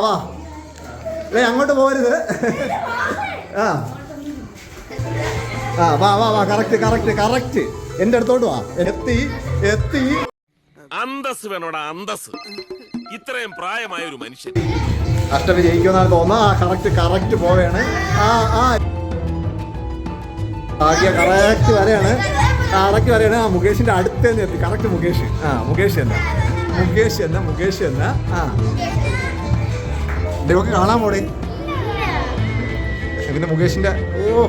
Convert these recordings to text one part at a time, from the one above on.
വാ അങ്ങോട്ട് പോകരുത്. ആ ആ വാ വാ വാ കറക്റ്റ് കറക്റ്റ് കറക്റ്റ് എൻ്റെ അടുത്തോട്ട് വാ. എത്തി എത്തി. അന്തസ് വേണോടാ അന്തസ്. ഇത്രയും പ്രായമായ ഒരു മനുഷ്യൻ അഷ്ടമി ജയിക്കുമെന്നാണ് തോന്നുന്നത്. ആ കറക്റ്റ് കറക്റ്റ് പോവുകയാണ്. ആ ആ ഭാഗ്യ കറക്റ്റ് വരെയാണ്. കറക്റ്റ് വരെയാണ്. ആ മുകേഷിന്റെ അടുത്ത് തന്നെ എത്തി. കറക്റ്റ് മുകേഷ്. ആ മുകേഷ് തന്നെ മുകേഷ് തന്നെ മുകേഷ് തന്നെ. ആ ഇതൊക്കെ കാണാൻ പോടേ. പിന്നെ മുകേഷിന്റെ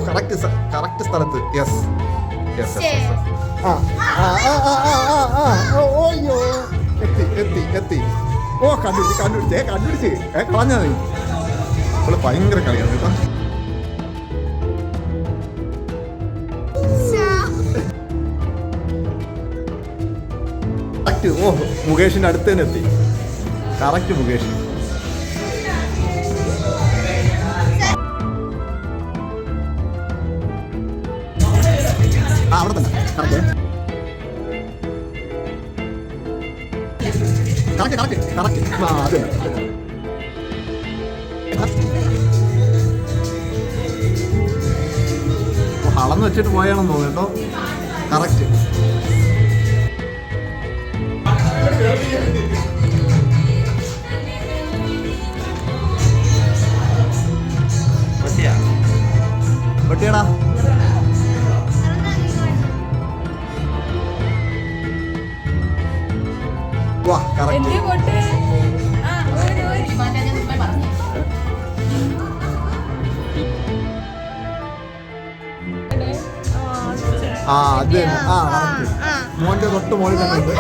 കറക്റ്റ് കറക്റ്റ് സ്ഥലത്ത്. Yes yes yes. ആ ഓയ്യോ എത്തി എത്തി എത്തി. ഓ കണ്ടുപിടിച്ചേ കളഞ്ഞാ നീ. അവള് ഭയങ്കര കളിയാണ് കേട്ടോ. കറക്റ്റ്. ഓ മുകേഷിന്റെ അടുത്ത് തന്നെ എത്തി. കറക്റ്റ് മുകേഷ്. അവിടെ തന്നെ കറക്റ്റ് കറക്റ്റ് കറക്റ്റ് കറക്റ്റ്. ആ അത് അളന്ന് വെച്ചിട്ട് പോയാണെന്ന് തോന്നുന്നു കേട്ടോ. കറക്റ്റ്. വെട്ടിയടാ. വാ കറക്റ്റ്. ആ അത് ആ കറക്റ്റ്. മോന്റെ തൊട്ട് മോളിൽ തന്നെ ഉണ്ട്.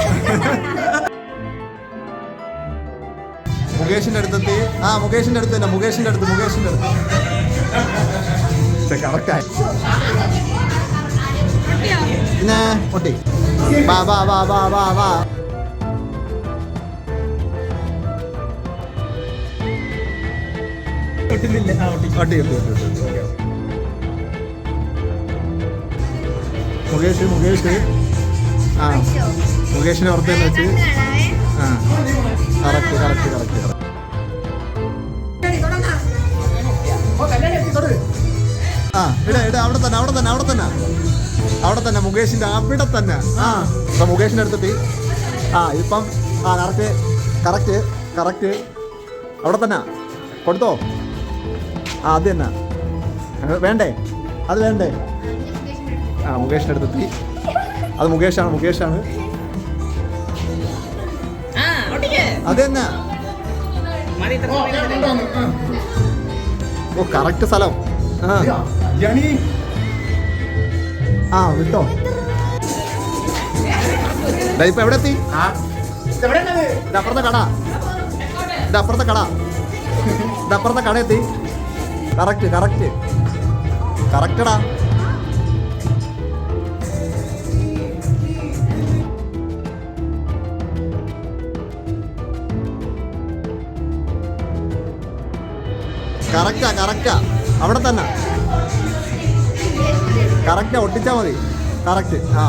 മുകേഷിന്റെ അടുത്തെത്തി. ആ മുകേഷിന്റെ അടുത്ത് തന്നെ മുകേഷിന്റെ അടുത്ത് കറക്റ്റായി. പിന്നെ പൊട്ടി. വാ വാ വാ വാ വാ വാ. മുകേഷ് മുകേഷ്. ആ മുകേഷിനെ ഓർത്ത് തന്നെ വെച്ച്. ആ കറക്റ്റ് കറക്റ്റ് കറക്റ്റ് കറക്റ്റ്. ആ ഇട അവിടെ തന്നെ അവിടെ തന്നെ അവിടെ തന്നെ അവിടെ തന്നെ മുകേഷിന്റെ അവിടെ തന്നെ. ആ ഇപ്പം മുകേഷിന്റെ അടുത്തെത്തി. ആ ഇപ്പം ആ കറക്റ്റ് കറക്റ്റ് കറക്റ്റ് അവിടെ തന്നെ കൊടുത്തോ. ആ അത് തന്നെ വേണ്ടേ അത് വേണ്ടേ. ആ മുകേഷിന്റെ അടുത്തെത്തി. അത് മുകേഷാണ് മുകേഷാണ്. അത് തന്നെ. ഓ കറക്റ്റ് സ്ഥലം. ആ വിട്ടോ. ഇപ്പൊ എവിടെ എത്തി? ഇതപ്പുറത്തെ കട ഇതപ്പുറത്തെ കട ഇതപ്പുറത്തെ കട എത്തി. കറക്റ്റ് കറക്റ്റ് കറക്റ്റടാ. കറക്റ്റാ കറക്റ്റാ അവിടെ തന്നെ കറക്റ്റാ. ഒട്ടിച്ചാ മതി. കറക്റ്റ്. ആ